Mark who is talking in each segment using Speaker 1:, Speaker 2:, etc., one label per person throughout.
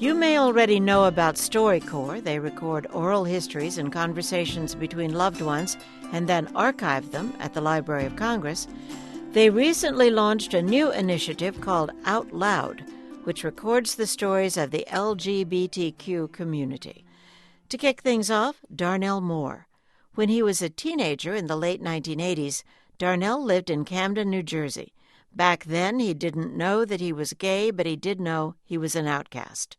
Speaker 1: You may already know about StoryCorps. They record oral histories and conversations between loved ones and then archive them at the Library of Congress. They recently launched a new initiative called Out Loud, which records the stories of the LGBTQ community. To kick things off, Darnell Moore. When he was a teenager in the late 1980s, Darnell lived in Camden, New Jersey. Back then, he didn't know that he was gay, but he did know he was an outcast.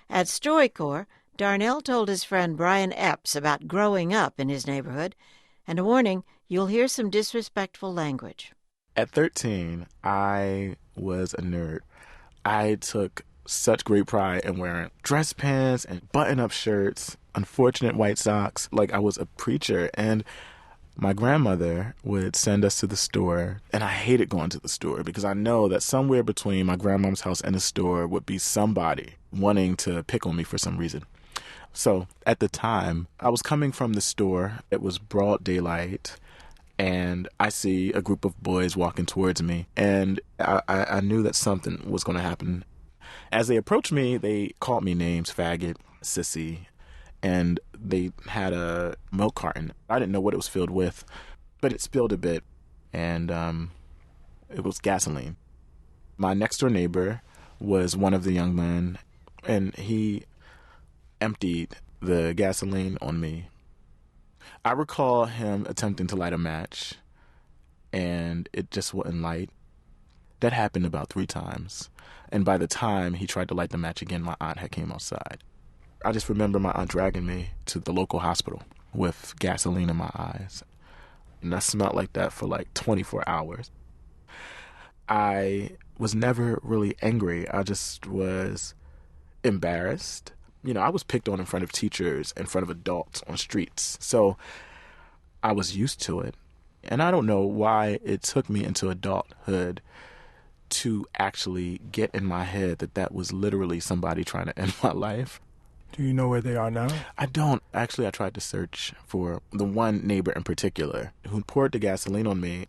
Speaker 1: At StoryCorps, Darnell told his friend Brian Epps about growing up in his neighborhood, and a warning, you'll hear some disrespectful language.
Speaker 2: At 13, I was a nerd. I took such great pride in wearing dress pants and button-up shirts, unfortunate white socks, like I was a preacher. And my grandmother would send us to the store, and I hated going to the store because I know that somewhere between my grandmom's house and the store would be somebody wanting to pick on me for some reason. So at the time, I was coming from the store. It was broad daylight, and I see a group of boys walking towards me, and I knew that something was going to happen. As they approached me, they called me names, faggot, sissy, and they had a milk carton. I didn't know what it was filled with, but it spilled a bit, and it was gasoline. My next-door neighbor was one of the young men, and he emptied the gasoline on me. I recall him attempting to light a match, and it just wouldn't light. That happened about 3 times. And by the time he tried to light the match again, my aunt had came outside. I just remember my aunt dragging me to the local hospital with gasoline in my eyes. And I smelled like that for like 24 hours. I was never really angry. I just was embarrassed. You know, I was picked on in front of teachers, in front of adults on streets. So I was used to it. And I don't know why it took me into adulthood to actually get in my head that that was literally somebody trying to end my life.
Speaker 3: Do you know where they are now?
Speaker 2: I don't. Actually, I tried to search for the one neighbor in particular who poured the gasoline on me.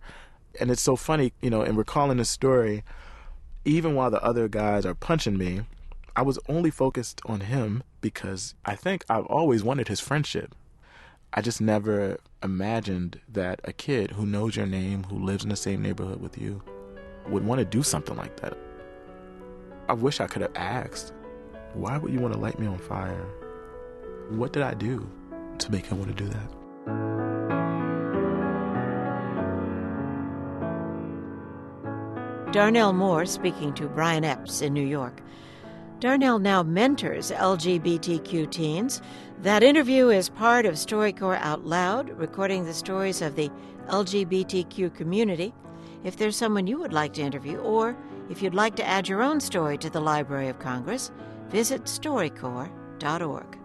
Speaker 2: And it's so funny, you know, in recalling this story, even while the other guys are punching me, I was only focused on him because I think I've always wanted his friendship. I just never imagined that a kid who knows your name, who lives in the same neighborhood with you, would want to do something like that. I wish I could have asked, why would you want to light me on fire? What did I do to make him want to do that?
Speaker 1: Darnell Moore speaking to Brian Epps in New York. Darnell now mentors LGBTQ teens. That interview is part of StoryCorps Out Loud, recording the stories of the LGBTQ community. If there's someone you would like to interview, or if you'd like to add your own story to the Library of Congress, visit StoryCorps.org.